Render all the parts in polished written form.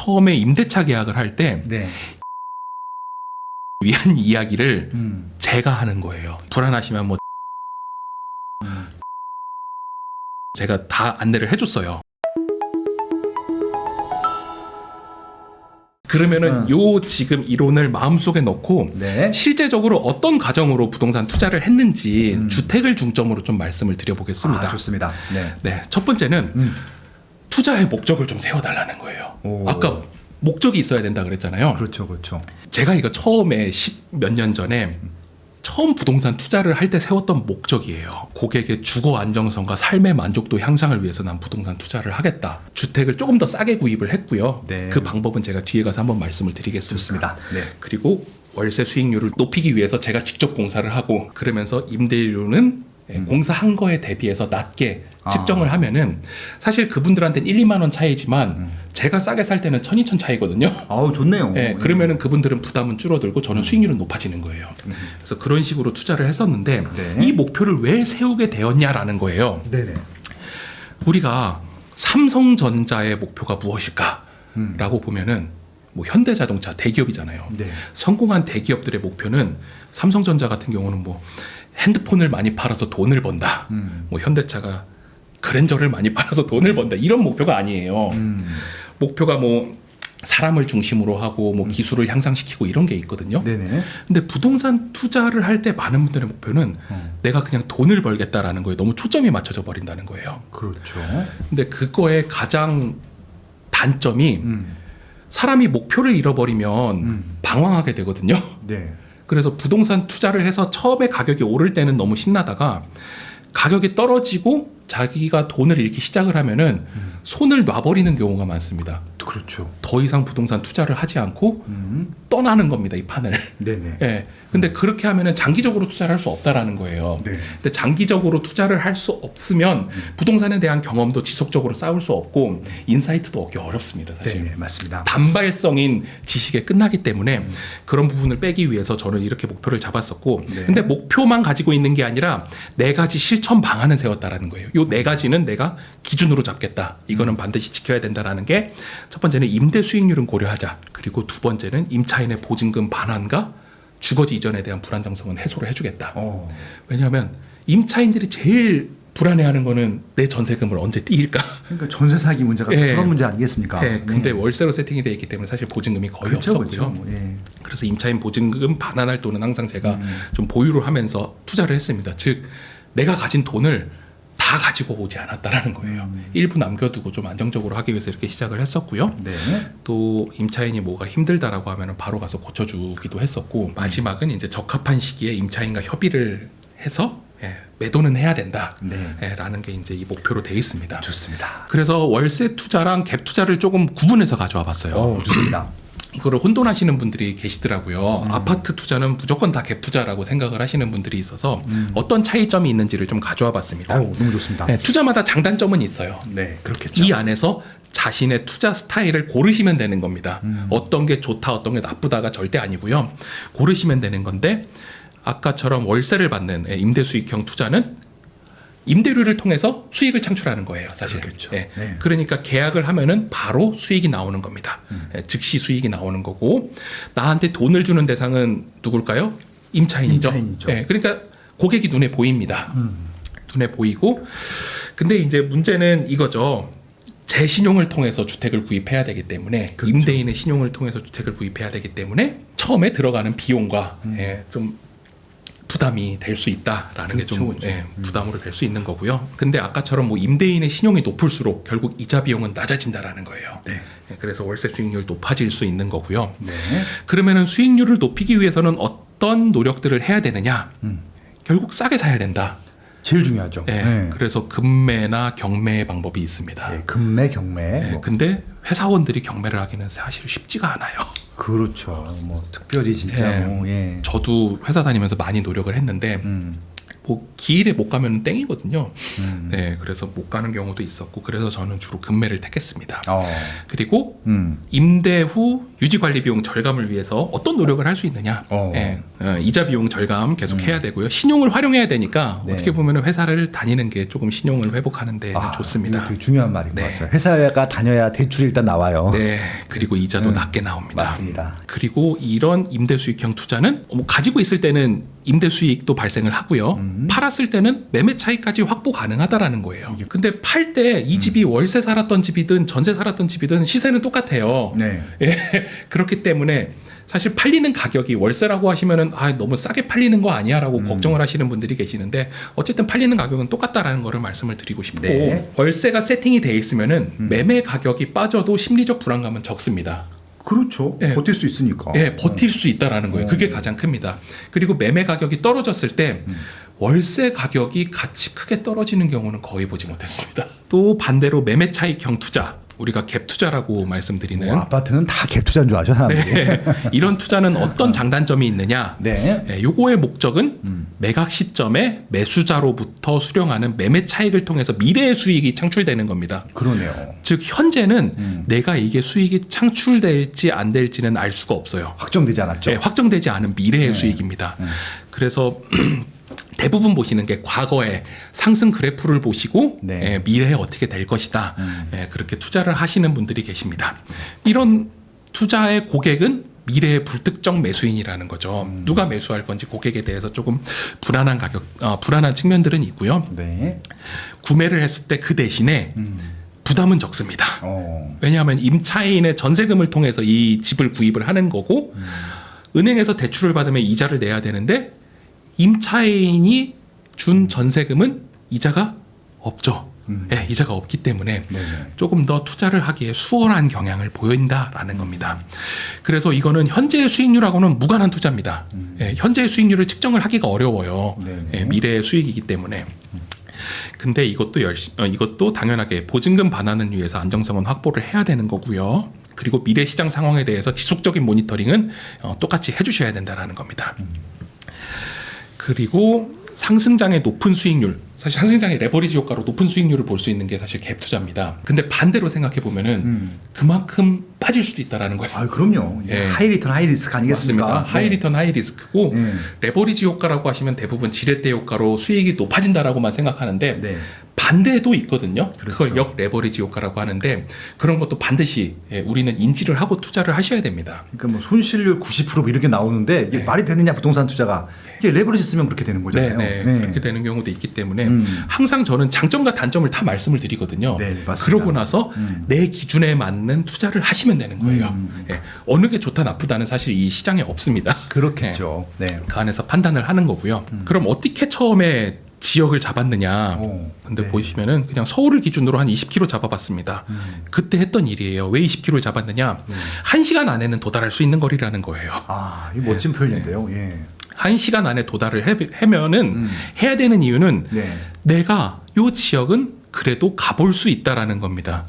처음에 임대차 계약을 할 때 네. 위한 이야기를 제가 하는 거예요. 불안하시면 뭐 제가 다 안내를 해줬어요. 그러면은 요 지금 이론을 마음속에 넣고 네. 실제적으로 어떤 과정으로 부동산 투자를 했는지 주택을 중점으로 좀 말씀을 드려보겠습니다. 아, 좋습니다. 네. 네, 첫 번째는 투자의 목적을 좀 세워달라는 거예요. 오. 아까 목적이 있어야 된다 그랬잖아요. 그렇죠, 그렇죠. 제가 이거 처음에 10몇 년 전에 처음 부동산 투자를 할 때 세웠던 목적이에요. 고객의 주거 안정성과 삶의 만족도 향상을 위해서 난 부동산 투자를 하겠다. 주택을 조금 더 싸게 구입을 했고요. 네. 그 방법은 제가 뒤에 가서 한번 말씀을 드리겠습니다. 좋습니다. 네. 그리고 월세 수익률을 높이기 위해서 제가 직접 공사를 하고 그러면서 임대료는 공사한 거에 대비해서 낮게 측정을 하면은 사실 그분들한테는 1, 2만 원 차이지만 제가 싸게 살 때는 1,000, 2,000 차이거든요. 아우, 좋네요. 네, 그러면은 그분들은 부담은 줄어들고 저는 수익률은 높아지는 거예요. 그래서 그런 식으로 투자를 했었는데 네. 이 목표를 왜 세우게 되었냐라는 거예요. 네네. 우리가 삼성전자의 목표가 무엇일까라고 보면은 뭐 현대자동차 대기업이잖아요. 네. 성공한 대기업들의 목표는 삼성전자 같은 경우는 뭐 핸드폰을 많이 팔아서 돈을 번다. 뭐 현대차가 그랜저를 많이 팔아서 돈을 번다. 이런 목표가 아니에요. 목표가 뭐 사람을 중심으로 하고 뭐 기술을 향상시키고 이런 게 있거든요. 네네. 근데 부동산 투자를 할 때 많은 분들의 목표는 내가 그냥 돈을 벌겠다라는 거에 너무 초점이 맞춰져 버린다는 거예요. 그렇죠. 근데 그거의 가장 단점이 사람이 목표를 잃어버리면 방황하게 되거든요. 네. 그래서 부동산 투자를 해서 처음에 가격이 오를 때는 너무 신나다가 가격이 떨어지고 자기가 돈을 잃기 시작을 하면은 손을 놔버리는 경우가 많습니다. 그렇죠. 더 이상 부동산 투자를 하지 않고 떠나는 겁니다, 이 판을. 네네. 예. 근데 그렇게 하면은 장기적으로 투자를 할 수 없다라는 거예요. 네. 근데 장기적으로 투자를 할 수 없으면 부동산에 대한 경험도 지속적으로 쌓을 수 없고 인사이트도 얻기 어렵습니다, 사실. 네네, 맞습니다. 단발성인 지식에 끝나기 때문에 그런 부분을 빼기 위해서 저는 이렇게 목표를 잡았었고 네. 근데 목표만 가지고 있는 게 아니라 4가지 실천 방안을 세웠다라는 거예요. 요 4가지는 내가 기준으로 잡겠다. 이거는 반드시 지켜야 된다라는 게 첫 번째는 임대 수익률은 고려하자. 그리고 두 번째는 임차인의 보증금 반환과 주거지 이전에 대한 불안정성은 해소를 해주겠다. 왜냐하면 임차인들이 제일 불안해하는 거는 내 전세금을 언제 띄일까? 그러니까 전세 사기 문제가 예. 그런 문제 아니겠습니까? 네, 근데 월세로 세팅이 되어 있기 때문에 사실 보증금이 거의 그렇죠, 없었고요. 그렇죠. 예. 그래서 임차인 보증금 반환할 돈은 항상 제가 좀 보유를 하면서 투자를 했습니다. 즉 내가 가진 돈을 다 가지고 오지 않았다라는 거예요. 일부 남겨두고 좀 안정적으로 하기 위해서 이렇게 시작을 했었고요. 네. 또 임차인이 뭐가 힘들다라고 하면 바로 가서 고쳐주기도 했었고 마지막은 이제 적합한 시기에 임차인과 협의를 해서 매도는 해야 된다. 네. 라는 게 이제 이 목표로 돼 있습니다. 좋습니다. 그래서 월세 투자랑 갭 투자를 조금 구분해서 가져와 봤어요. 좋습니다. 이거를 혼돈하시는 분들이 계시더라고요. 아파트 투자는 무조건 다 갭 투자라고 생각을 하시는 분들이 있어서 어떤 차이점이 있는지를 좀 가져와 봤습니다. 너무 좋습니다. 네, 투자마다 장단점은 있어요. 네, 그렇겠죠. 이 안에서 자신의 투자 스타일을 고르시면 되는 겁니다. 어떤 게 좋다, 어떤 게 나쁘다가 절대 아니고요. 고르시면 되는 건데 아까처럼 월세를 받는 임대 수익형 투자는 임대료를 통해서 수익을 창출하는 거예요, 사실. 그렇겠죠. 네. 네. 그러니까 계약을 하면은 바로 수익이 나오는 겁니다. 즉시 수익이 나오는 거고 나한테 돈을 주는 대상은 누굴까요? 임차인이죠. 임차인이죠. 네. 그러니까 고객이 눈에 보입니다. 눈에 보이고 근데 이제 문제는 이거죠. 제 신용을 통해서 주택을 구입해야 되기 때문에 그렇죠. 임대인의 신용을 통해서 주택을 구입해야 되기 때문에 처음에 들어가는 비용과 좀 부담이 될 수 있다라는 게 좀 그렇죠. 부담으로 될 수 있는 거고요. 근데 아까처럼 뭐 임대인의 신용이 높을수록 결국 이자 비용은 낮아진다라는 거예요. 네. 그래서 월세 수익률 높아질 수 있는 거고요. 네. 그러면은 수익률을 높이기 위해서는 어떤 노력들을 해야 되느냐? 결국 싸게 사야 된다. 제일 중요하죠. 네. 그래서 금매나 경매의 방법이 있습니다. 네, 금매, 경매. 근데 회사원들이 경매를 하기는 사실 쉽지가 않아요. 그렇죠. 뭐 특별히 진짜 예. 저도 회사 다니면서 많이 노력을 했는데 뭐 기일에 못 가면 땡이거든요. 네, 그래서 못 가는 경우도 있었고 그래서 저는 주로 금매를 택했습니다. 그리고 임대 후 유지 관리 비용 절감을 위해서 어떤 노력을 할 수 있느냐. 예, 이자 비용 절감 계속 해야 되고요. 신용을 활용해야 되니까 네. 어떻게 보면 회사를 다니는 게 조금 신용을 회복하는 데는 좋습니다. 이거 되게 중요한 말인 것 네. 같습니다. 회사가 다녀야 대출이 일단 나와요. 네, 그리고 이자도 낮게 나옵니다. 맞습니다. 그리고 이런 임대 수익형 투자는 뭐 가지고 있을 때는 임대 수익도 발생을 하고요. 팔았을 때는 매매 차익까지 확보 가능하다라는 거예요. 근데 팔 때 이 집이 월세 살았던 집이든 전세 살았던 집이든 시세는 똑같아요. 네. 예, 그렇기 때문에 사실 팔리는 가격이 월세라고 하시면은 너무 싸게 팔리는 거 아니야라고 걱정을 하시는 분들이 계시는데 어쨌든 팔리는 가격은 똑같다라는 거를 말씀을 드리고 싶고 네. 월세가 세팅이 돼 있으면은 매매 가격이 빠져도 심리적 불안감은 적습니다. 그렇죠. 예. 버틸 수 있으니까. 예, 버틸 수 있다라는 거예요. 그게 가장 큽니다. 그리고 매매 가격이 떨어졌을 때 월세 가격이 같이 크게 떨어지는 경우는 거의 보지 못했습니다. 또 반대로 매매 차익형 투자, 우리가 갭 투자라고 말씀드리는 아파트는 다 갭 투자인 줄 아죠, 사람들이. 네, 이런 투자는 어떤 장단점이 있느냐? 네. 네, 요거의 목적은 매각 시점에 매수자로부터 수령하는 매매 차익을 통해서 미래의 수익이 창출되는 겁니다. 그러네요. 즉 현재는 내가 이게 수익이 창출될지 안 될지는 알 수가 없어요. 확정되지 않았죠. 네, 확정되지 않은 미래의 수익입니다. 그래서 대부분 보시는 게 과거의 상승 그래프를 보시고 네. 미래에 어떻게 될 것이다. 그렇게 투자를 하시는 분들이 계십니다. 이런 투자의 고객은 미래의 불특정 매수인이라는 거죠. 누가 매수할 건지 고객에 대해서 조금 불안한 측면들은 있고요. 네. 구매를 했을 때 그 대신에 부담은 적습니다. 왜냐하면 임차인의 전세금을 통해서 이 집을 구입을 하는 거고 은행에서 대출을 받으면 이자를 내야 되는데 임차인이 준 전세금은 이자가 없죠. 네, 이자가 없기 때문에 네네. 조금 더 투자를 하기에 수월한 경향을 보인다라는 겁니다. 그래서 이거는 현재의 수익률하고는 무관한 투자입니다. 현재의 수익률을 측정을 하기가 어려워요. 네네. 미래의 수익이기 때문에. 근데 이것도 당연하게 보증금 반환을 위해서 안정성은 확보를 해야 되는 거고요. 그리고 미래 시장 상황에 대해서 지속적인 모니터링은 똑같이 해주셔야 된다는 겁니다. 그리고 상승장의 높은 수익률, 사실 상승장의 레버리지 효과로 높은 수익률을 볼 수 있는 게 사실 갭 투자입니다. 근데 반대로 생각해 보면은 그만큼 빠질 수도 있다라는 거예요. 아, 그럼요. 예. 하이 리턴 하이 리스크 아니겠습니까? 맞습니다. 하이 리턴 하이 리스크고 네. 레버리지 효과라고 하시면 대부분 지렛대 효과로 수익이 높아진다라고만 생각하는데 네. 반대도 있거든요. 그렇죠. 그걸 역 레버리지 효과라고 하는데 그런 것도 반드시 우리는 인지를 하고 투자를 하셔야 됩니다. 그러니까 뭐 손실률 90% 이렇게 나오는데 이게 네. 말이 되느냐 부동산 투자가 이게 레버리지 쓰면 그렇게 되는 거잖아요. 네. 그렇게 되는 경우도 있기 때문에 음. 항상 저는 장점과 단점을 다 말씀을 드리거든요. 네, 맞습니다. 그러고 나서 내 기준에 맞는 투자를 하시면 되는 거예요. 예, 어느 게 좋다 나쁘다는 사실 이 시장에 없습니다. 그렇겠죠. 네. 그 안에서 판단을 하는 거고요. 그럼 어떻게 처음에 지역을 잡았느냐? 근데 네. 보시면은 그냥 서울을 기준으로 한 20km 잡아봤습니다. 그때 했던 일이에요. 왜 20km를 잡았느냐? 1시간 안에는 도달할 수 있는 거리라는 거예요. 아, 이 멋진 표현인데요. 예. 1시간 안에 도달을 하면은 해야 되는 이유는 네. 내가 요 지역은 그래도 가볼 수 있다라는 겁니다.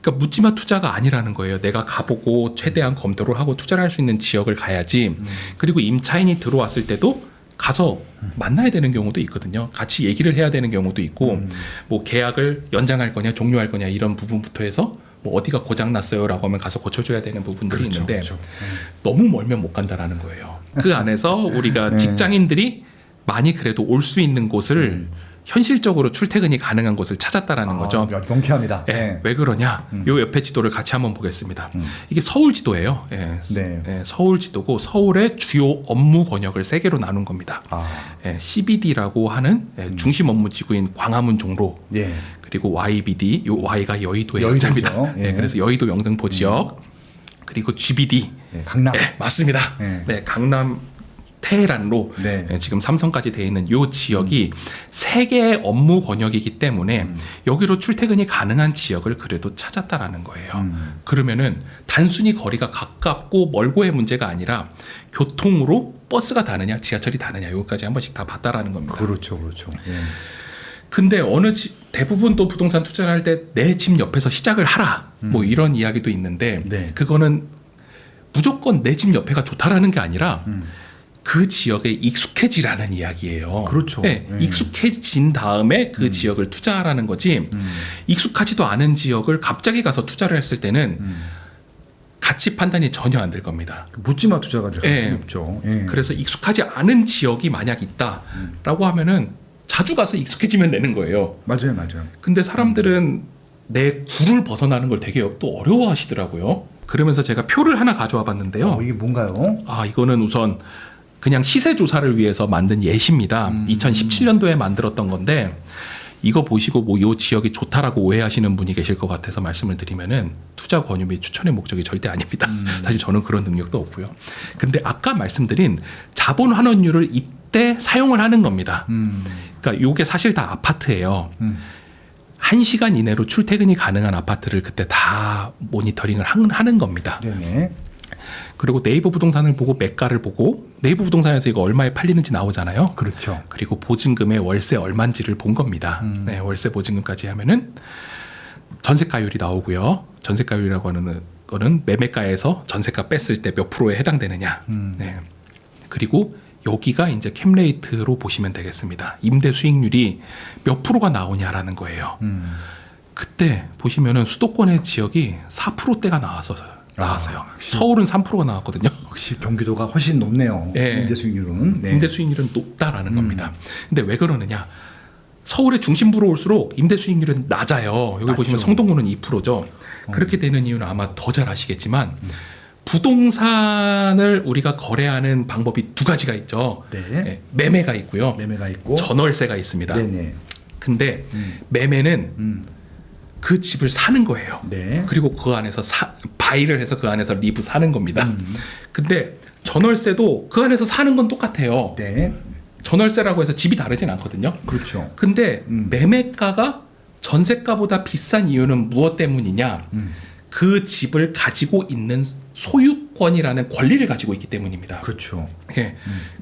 그러니까 묻지마 투자가 아니라는 거예요. 내가 가보고 최대한 검토를 하고 투자를 할 수 있는 지역을 가야지. 그리고 임차인이 들어왔을 때도 가서 만나야 되는 경우도 있거든요. 같이 얘기를 해야 되는 경우도 있고 뭐 계약을 연장할 거냐 종료할 거냐 이런 부분부터 해서 뭐 어디가 고장 났어요라고 하면 가서 고쳐줘야 되는 부분들이 그렇죠, 있는데 그렇죠. 너무 멀면 못 간다라는 거예요. 그 안에서 우리가 직장인들이 많이 그래도 올 수 있는 곳을 현실적으로 출퇴근이 가능한 곳을 찾았다라는 거죠. 경쾌합니다. 예, 네. 왜 그러냐? 요 옆에 지도를 같이 한번 보겠습니다. 이게 서울 지도예요. 예, 네. 예, 서울 지도고 서울의 주요 업무 권역을 세 개로 나눈 겁니다. 아, 예, CBD라고 하는 중심 업무 지구인 광화문 종로, 예. 그리고 YBD, 요 Y가 여의도의 여의도죠. 영자입니다. 예. 예, 그래서 여의도 영등포 지역, 그리고 GBD, 예, 강남. 맞습니다. 예. 네, 강남 테헤란로 네. 지금 삼성까지 돼 있는 요 지역이 세 개의 업무 권역이기 때문에 여기로 출퇴근이 가능한 지역을 그래도 찾았다라는 거예요. 그러면은 단순히 거리가 가깝고 멀고의 문제가 아니라 교통으로 버스가 다느냐 지하철이 다느냐 여기까지 한 번씩 다 봤다라는 겁니다. 그렇죠, 그렇죠. 예. 근데 대부분 또 부동산 투자를 할 때 내 집 옆에서 시작을 하라 뭐 이런 이야기도 있는데 네. 그거는 무조건 내 집 옆에가 좋다라는 게 아니라 그 지역에 익숙해지라는 이야기예요. 그렇죠. 네, 네. 익숙해진 다음에 그 지역을 투자하라는 거지 익숙하지도 않은 지역을 갑자기 가서 투자를 했을 때는 가치 판단이 전혀 안 될 겁니다. 묻지마 투자가 될 예. 가능성이 없죠. 예. 그래서 익숙하지 않은 지역이 만약 있다라고 하면은 자주 가서 익숙해지면 되는 거예요. 맞아요, 맞아요. 근데 사람들은 내 구를 벗어나는 걸 되게 또 어려워하시더라고요. 그러면서 제가 표를 하나 가져와 봤는데요. 이게 뭔가요? 이거는 우선 그냥 시세 조사를 위해서 만든 예시입니다. 2017년도에 만들었던 건데 이거 보시고 뭐 이 지역이 좋다라고 오해하시는 분이 계실 것 같아서 말씀을 드리면은 투자 권유 및 추천의 목적이 절대 아닙니다. 사실 저는 그런 능력도 없고요. 근데 아까 말씀드린 자본 환원율을 이때 사용을 하는 겁니다. 그러니까 이게 사실 다 아파트예요. 1시간 이내로 출퇴근이 가능한 아파트를 그때 다 모니터링을 하는 겁니다. 네네. 그리고 네이버 부동산을 보고 매가를 보고 네이버 부동산에서 이거 얼마에 팔리는지 나오잖아요. 그렇죠. 그리고 보증금의 월세 얼마인지를 본 겁니다. 네, 월세 보증금까지 하면은 전세가율이 나오고요. 전세가율이라고 하는 거는 매매가에서 전세가 뺐을 때 몇 프로에 해당되느냐. 네. 그리고 여기가 이제 캡레이트로 보시면 되겠습니다. 임대 수익률이 몇 프로가 나오냐라는 거예요. 그때 보시면은 수도권의 지역이 4%대가 나왔어요. 서울은 3%가 나왔거든요. 역시 경기도가 훨씬 높네요. 네. 임대 수익률은. 네. 임대 수익률은 높다라는 겁니다. 근데 왜 그러느냐? 서울의 중심부로 올수록 임대 수익률은 낮아요. 여기 낮죠. 보시면 성동구는 2%죠. 그렇게 되는 이유는 아마 더 잘 아시겠지만 부동산을 우리가 거래하는 방법이 두 가지가 있죠. 네. 네, 매매가 있고요. 매매가 있고 전월세가 있습니다. 네네. 근데 매매는 그 집을 사는 거예요. 네. 그리고 그 안에서 바이를 해서 그 안에서 리브 사는 겁니다. 근데 전월세도 그 안에서 사는 건 똑같아요. 네. 전월세라고 해서 집이 다르진 않거든요. 그렇죠. 근데 매매가가 전세가보다 비싼 이유는 무엇 때문이냐? 그 집을 가지고 있는 소유권이라는 권리를 가지고 있기 때문입니다. 그렇죠. 예.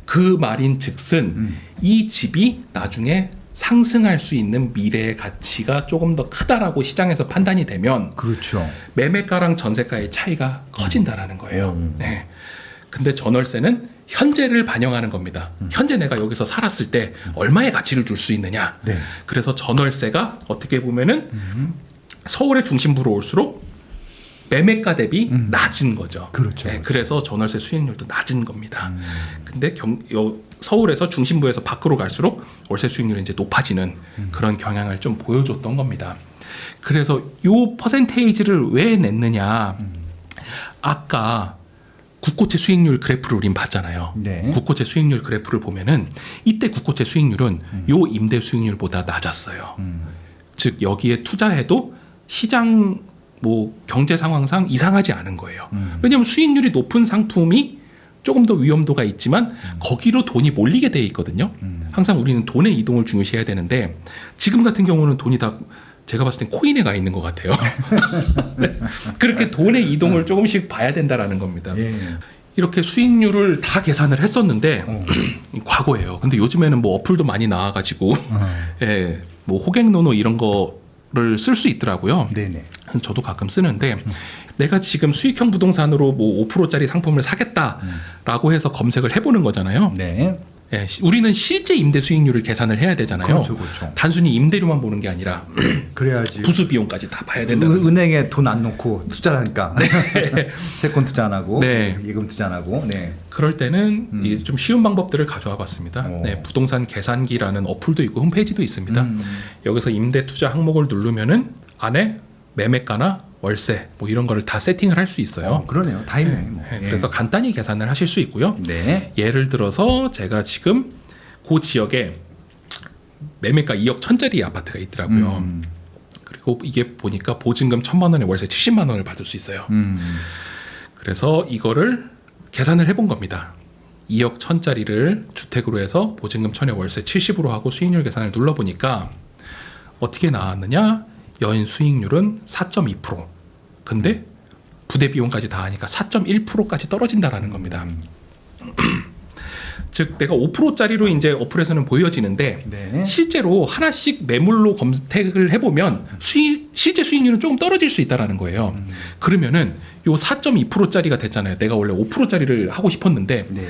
그 말인 즉슨 이 집이 나중에 상승할 수 있는 미래의 가치가 조금 더 크다라고 시장에서 판단이 되면 그렇죠. 매매가랑 전세가의 차이가 커진다라는 거예요. 네. 근데 전월세는 현재를 반영하는 겁니다. 현재 내가 여기서 살았을 때 얼마의 가치를 줄 수 있느냐. 네. 그래서 전월세가 어떻게 보면은 서울의 중심부로 올수록 매매가 대비 낮은 거죠. 그렇죠. 네, 그래서 전월세 수익률도 낮은 겁니다. 근데 서울에서 중심부에서 밖으로 갈수록 월세 수익률이 이제 높아지는 그런 경향을 좀 보여줬던 겁니다. 그래서 요 퍼센테이지를 왜 냈느냐? 아까 국고채 수익률 그래프를 우린 봤잖아요. 네. 국고채 수익률 그래프를 보면은 이때 국고채 수익률은 요 임대 수익률보다 낮았어요. 즉 여기에 투자해도 시장 뭐 경제 상황상 이상하지 않은 거예요. 왜냐하면 수익률이 높은 상품이 조금 더 위험도가 있지만 거기로 돈이 몰리게 돼 있거든요. 항상 우리는 돈의 이동을 중요시해야 되는데 지금 같은 경우는 돈이 다 제가 봤을 땐 코인에 가 있는 것 같아요. 네. 그렇게 돈의 이동을 조금씩 봐야 된다라는 겁니다. 예. 이렇게 수익률을 다 계산을 했었는데 과거예요. 근데 요즘에는 뭐 어플도 많이 나와가지고 예, 뭐 호갱노노 이런 거를 쓸 수 있더라고요. 네네. 저도 가끔 쓰는데 내가 지금 수익형 부동산으로 뭐 5%짜리 상품을 사겠다라고 해서 검색을 해보는 거잖아요. 네. 예, 우리는 실제 임대 수익률을 계산을 해야 되잖아요. 그렇죠, 그렇죠. 단순히 임대료만 보는 게 아니라 그래야지. 부수 비용까지 다 봐야 된다. 은행에 돈 안 넣고 투자를 하니까 채권 투자 안 하고 네. 예금 투자 안 하고. 네. 그럴 때는 이좀 쉬운 방법들을 가져와 봤습니다. 네, 부동산 계산기라는 어플도 있고 홈페이지도 있습니다. 여기서 임대 투자 항목을 누르면은 안에 매매가나 월세 뭐 이런 거를 다 세팅을 할 수 있어요. 그러네요. 다 있네. 뭐. 네, 예. 그래서 간단히 계산을 하실 수 있고요. 네. 예를 들어서 제가 지금 그 지역에 매매가 2억 1,000짜리 아파트가 있더라고요. 그리고 이게 보니까 보증금 1,000만 원에 월세 70만 원을 받을 수 있어요. 그래서 이거를 계산을 해본 겁니다. 2억 1,000짜리를 주택으로 해서 보증금 1,000에 월세 70으로 하고 수익률 계산을 눌러보니까 어떻게 나왔느냐? 연인 수익률은 4.2%. 근데 부대 비용까지 다 하니까 4.1%까지 떨어진다라는 겁니다. 즉 내가 5%짜리로 이제 어플에서는 보여지는데 네. 실제로 하나씩 매물로 검색을 해보면 실제 수익률은 조금 떨어질 수 있다라는 거예요. 그러면은 요 4.2%짜리가 됐잖아요. 내가 원래 5%짜리를 하고 싶었는데 네.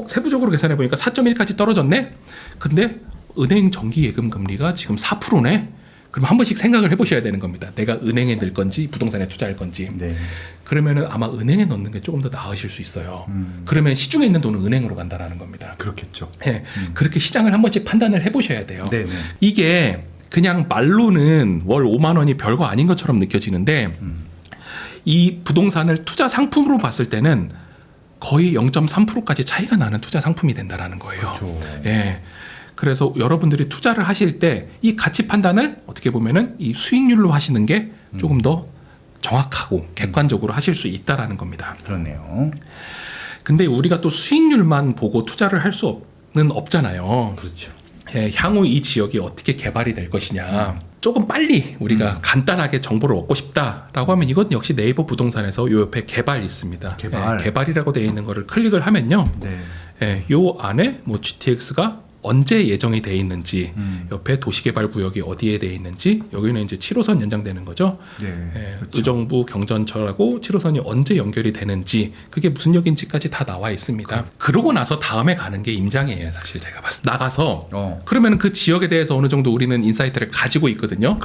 세부적으로 계산해 보니까 4.1까지 떨어졌네. 근데 은행 정기 예금 금리가 지금 4%네. 그럼 한 번씩 생각을 해보셔야 되는 겁니다. 내가 은행에 넣을 건지 부동산에 투자할 건지. 네. 그러면은 아마 은행에 넣는 게 조금 더 나으실 수 있어요. 그러면 시중에 있는 돈은 은행으로 간다라는 겁니다. 그렇겠죠. 예, 그렇게 시장을 한 번씩 판단을 해보셔야 돼요. 네네. 이게 그냥 말로는 월 5만 원이 별거 아닌 것처럼 느껴지는데 이 부동산을 투자 상품으로 봤을 때는 거의 0.3%까지 차이가 나는 투자 상품이 된다라는 거예요. 그렇죠. 예. 그래서 여러분들이 투자를 하실 때 이 가치 판단을 어떻게 보면은 이 수익률로 하시는 게 조금 더 정확하고 객관적으로 하실 수 있다라는 겁니다. 그러네요. 근데 우리가 또 수익률만 보고 투자를 할 수는 없잖아요. 그렇죠. 예, 향후 이 지역이 어떻게 개발이 될 것이냐. 조금 빨리 우리가 간단하게 정보를 얻고 싶다라고 하면 이건 역시 네이버 부동산에서 요 옆에 개발 있습니다. 개발. 예, 개발이라고 되어 있는 거를 클릭을 하면요. 네. 예, 요 안에 뭐 GTX가 언제 예정이 돼 있는지, 옆에 도시개발구역이 어디에 돼 있는지, 여기는 이제 7호선 연장되는 거죠. 네. 예, 그렇죠. 의정부 경전철하고 7호선이 언제 연결이 되는지, 그게 무슨 역인지까지 다 나와 있습니다. 그러고 나서 다음에 가는 게 임장이에요, 사실 제가 봤을 때. 나가서 그러면 그 지역에 대해서 어느 정도 우리는 인사이트를 가지고 있거든요.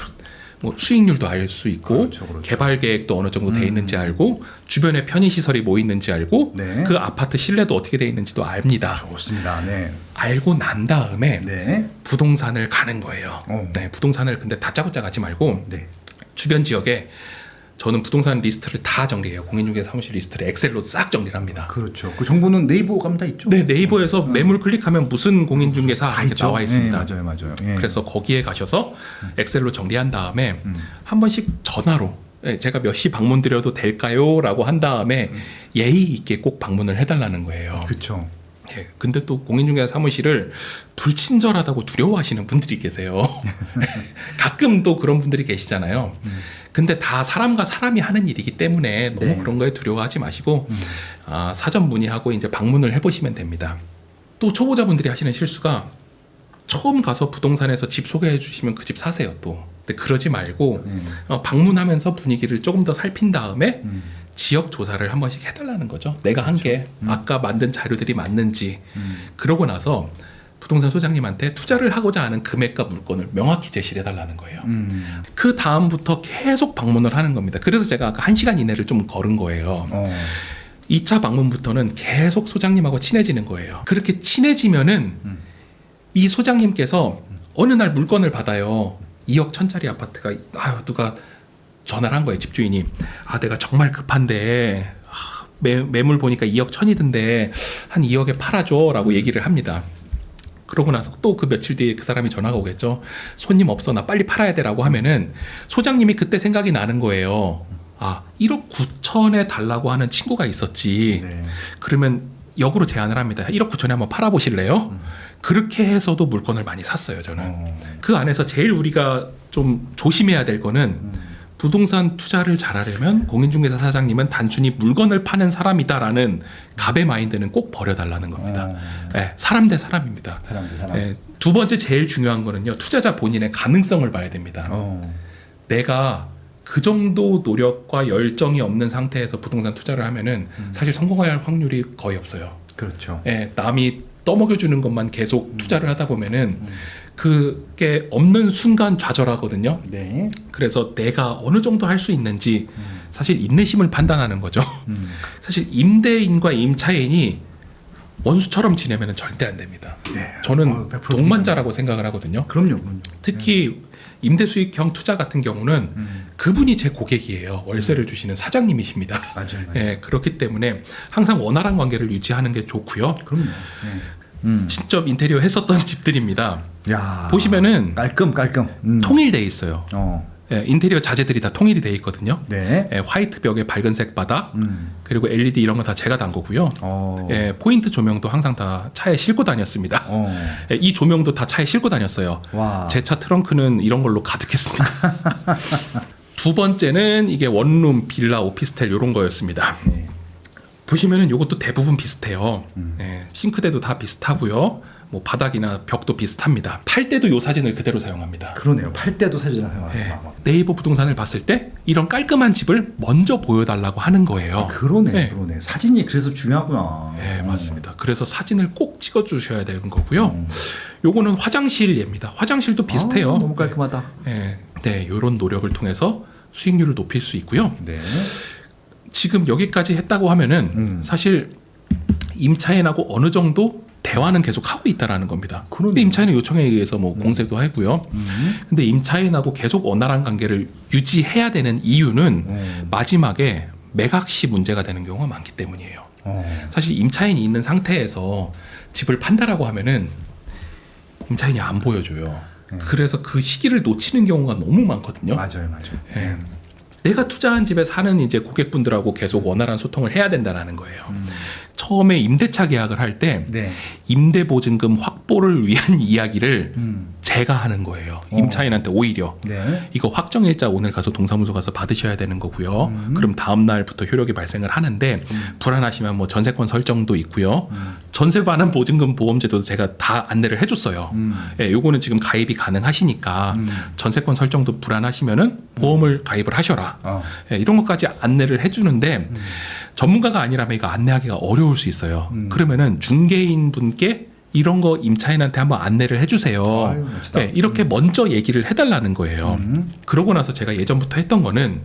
뭐 수익률도 알 수 있고, 그렇죠, 그렇죠. 개발 계획도 어느 정도 돼 있는지 알고, 주변에 편의 시설이 뭐 있는지 알고, 네. 그 아파트 실내도 어떻게 돼 있는지도 압니다. 좋습니다. 네. 알고 난 다음에 네. 부동산을 가는 거예요. 어. 네, 부동산을 근데 다짜고짜 가지 말고 네. 주변 지역에 저는 부동산 리스트를 다 정리해요. 공인중개사 사무실 리스트를 엑셀로 싹 정리를 합니다. 그렇죠. 그 정보는 네이버 가면 다 있죠. 네, 네이버에서 매물 클릭하면 무슨 공인중개사 다 이렇게 있죠. 나와 있습니다. 네, 맞아요. 예. 그래서 거기에 가셔서 엑셀로 정리한 다음에 한 번씩 전화로 예, 제가 몇 시 방문 드려도 될까요? 라고 한 다음에 예의 있게 꼭 방문을 해달라는 거예요. 그렇죠. 예, 근데 또 공인중개사 사무실을 불친절하다고 두려워하시는 분들이 계세요. 가끔 또 그런 분들이 계시잖아요. 근데 다 사람과 사람이 하는 일이기 때문에 너무 네. 그런 거에 두려워하지 마시고 사전 문의하고 이제 방문을 해보시면 됩니다. 또 초보자분들이 하시는 실수가 처음 가서 부동산에서 집 소개해 주시면 그 집 사세요 또. 근데 그러지 말고 방문하면서 분위기를 조금 더 살핀 다음에 지역 조사를 한 번씩 해달라는 거죠. 내가 한 게 아까 만든 자료들이 맞는지. 그러고 나서 부동산 소장님한테 투자를 하고자 하는 금액과 물건을 명확히 제시를 해달라는 거예요. 그 다음부터 계속 방문을 하는 겁니다. 그래서 제가 아까 1시간 이내를 좀 걸은 거예요. 2차 방문부터는 계속 소장님하고 친해지는 거예요. 그렇게 친해지면은 이 소장님께서 어느 날 물건을 받아요. 2억 1,000짜리 아파트가 누가 전화를 한 거예요. 집주인이. 내가 정말 급한데 매물 보니까 2억 1,000이던데 한 2억에 팔아줘 라고 얘기를 합니다. 그러고 나서 또 그 며칠 뒤에 그 사람이 전화가 오겠죠. 손님 없어, 나 빨리 팔아야 돼 라고 하면은 소장님이 그때 생각이 나는 거예요. 1억 9천에 달라고 하는 친구가 있었지. 네. 그러면 역으로 제안을 합니다. 1억 9천에 한번 팔아보실래요? 그렇게 해서도 물건을 많이 샀어요, 저는. 그 안에서 제일 우리가 좀 조심해야 될 거는 부동산 투자를 잘하려면 공인중개사 사장님은 단순히 물건을 파는 사람이다라는 갑의 마인드는 꼭 버려달라는 겁니다. 네, 사람 대 사람입니다. 사람. 네, 두 번째 제일 중요한 거는요. 투자자 본인의 가능성을 봐야 됩니다. 내가 그 정도 노력과 열정이 없는 상태에서 부동산 투자를 하면은 사실 성공할 확률이 거의 없어요. 그렇죠. 예, 남이 떠먹여주는 것만 계속 투자를 하다 보면은 그게 없는 순간 좌절하거든요. 네. 그래서 내가 어느 정도 할 수 있는지 사실 인내심을 판단하는 거죠. 사실 임대인과 임차인이 원수처럼 지내면 절대 안 됩니다. 네. 저는 100% 동반자라고 생각을 하거든요. 그럼요. 특히 임대수익형 투자 같은 경우는 그분이 제 고객이에요. 월세를 주시는 사장님이십니다. 맞아요. 예, 그렇기 때문에 항상 원활한 관계를 유지하는 게 좋고요. 그럼요. 직접 인테리어 했었던 집들입니다. 야. 보시면은 깔끔. 통일돼 있어요. 예, 인테리어 자재들이 다 통일이 돼 있거든요. 네. 예, 화이트 벽에 밝은색 바닥, 그리고 LED 이런 거 다 제가 단 거고요. 어. 예, 포인트 조명도 항상 다 차에 싣고 다녔습니다. 예, 이 조명도 다 차에 싣고 다녔어요. 와. 제 차 트렁크는 이런 걸로 가득했습니다. 두 번째는 이게 원룸, 빌라, 오피스텔 이런 거였습니다. 네. 보시면은 이것도 대부분 비슷해요. 예, 싱크대도 다 비슷하고요. 뭐 바닥이나 벽도 비슷합니다. 팔 때도 이 사진을 그대로 사용합니다. 그러네요. 팔 때도 사진을 해요. 예, 네이버 부동산을 봤을 때 이런 깔끔한 집을 먼저 보여달라고 하는 거예요. 그러네. 네. 그러네. 사진이 그래서 중요하구나. 네, 맞습니다. 그래서 사진을 꼭 찍어 주셔야 되는 거고요. 요거는 화장실 예입니다. 화장실도 비슷해요. 너무 깔끔하다. 예, 네, 이런 노력을 통해서 수익률을 높일 수 있고요. 네. 지금 여기까지 했다고 하면은 사실 임차인하고 어느 정도 대화는 계속 하고 있다라는 겁니다. 그러네요. 임차인의 요청에 의해서 뭐 공세도 하고요. 근데 임차인하고 계속 원활한 관계를 유지해야 되는 이유는 마지막에 매각 시 문제가 되는 경우가 많기 때문이에요. 사실 임차인이 있는 상태에서 집을 판다라고 하면은 임차인이 안 보여줘요. 그래서 그 시기를 놓치는 경우가 너무 많거든요. 맞아요. 예. 내가 투자한 집에 사는 이제 고객분들하고 계속 원활한 소통을 해야 된다는 거예요. 처음에 임대차 계약을 할 때 네. 임대보증금 확보를 위한 이야기를 제가 하는 거예요. 임차인한테 오히려 네. 이거 확정일자 오늘 가서 동사무소 가서 받으셔야 되는 거고요. 그럼 다음 날부터 효력이 발생을 하는데 불안하시면 뭐 전세권 설정도 있고요. 전세 반환 보증금 보험제도도 제가 다 안내를 해줬어요. 예, 요거는 지금 가입이 가능하시니까 전세권 설정도 불안하시면은 보험을 가입을 하셔라. 예, 이런 것까지 안내를 해주는데 전문가가 아니라면 이거 안내하기가 어려울 수 있어요. 그러면은 중개인 분께 이런 거 임차인한테 한번 안내를 해주세요. 아유, 멋지다. 네, 이렇게 먼저 얘기를 해달라는 거예요. 그러고 나서 제가 예전부터 했던 거는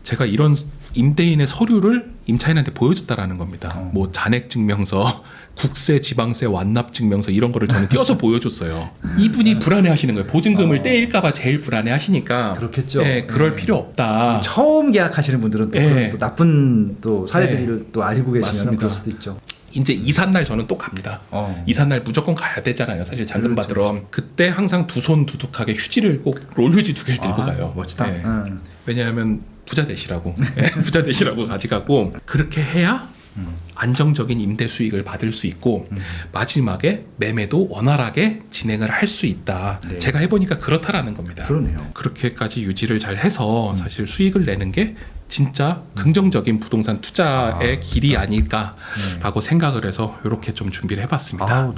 제가 이런 임대인의 서류를 임차인한테 보여줬다라는 겁니다. 뭐 잔액증명서, 국세, 지방세 완납 증명서 이런 거를 저는 띄어서 보여줬어요. 이분이 불안해하시는 거예요. 보증금을 떼일까봐 제일 불안해하시니까. 그렇겠죠. 네, 그럴 네. 필요 없다. 처음 계약하시는 분들은 또, 네. 그런 또 나쁜 또 사례들을 또 알고 계시면 맞습니다. 그럴 수도 있죠. 이제 이삿날 저는 또 갑니다. 이삿날 무조건 가야 되잖아요. 사실 잔금 그렇죠, 받으러. 그때 항상 두 손 두둑하게 휴지를 꼭 롤휴지 2개를 들고 가요. 멋지다. 네. 왜냐하면 부자 되시라고. 네, 부자 되시라고 가져가고 그렇게 해야 안정적인 임대 수익을 받을 수 있고 마지막에 매매도 원활하게 진행을 할 수 있다. 네. 제가 해보니까 그렇다라는 겁니다. 그러네요. 그렇게까지 유지를 잘 해서 사실 수익을 내는 게 진짜 긍정적인 부동산 투자의 길이 아닐까라고 생각을 해서 이렇게 좀 준비를 해봤습니다. 아우,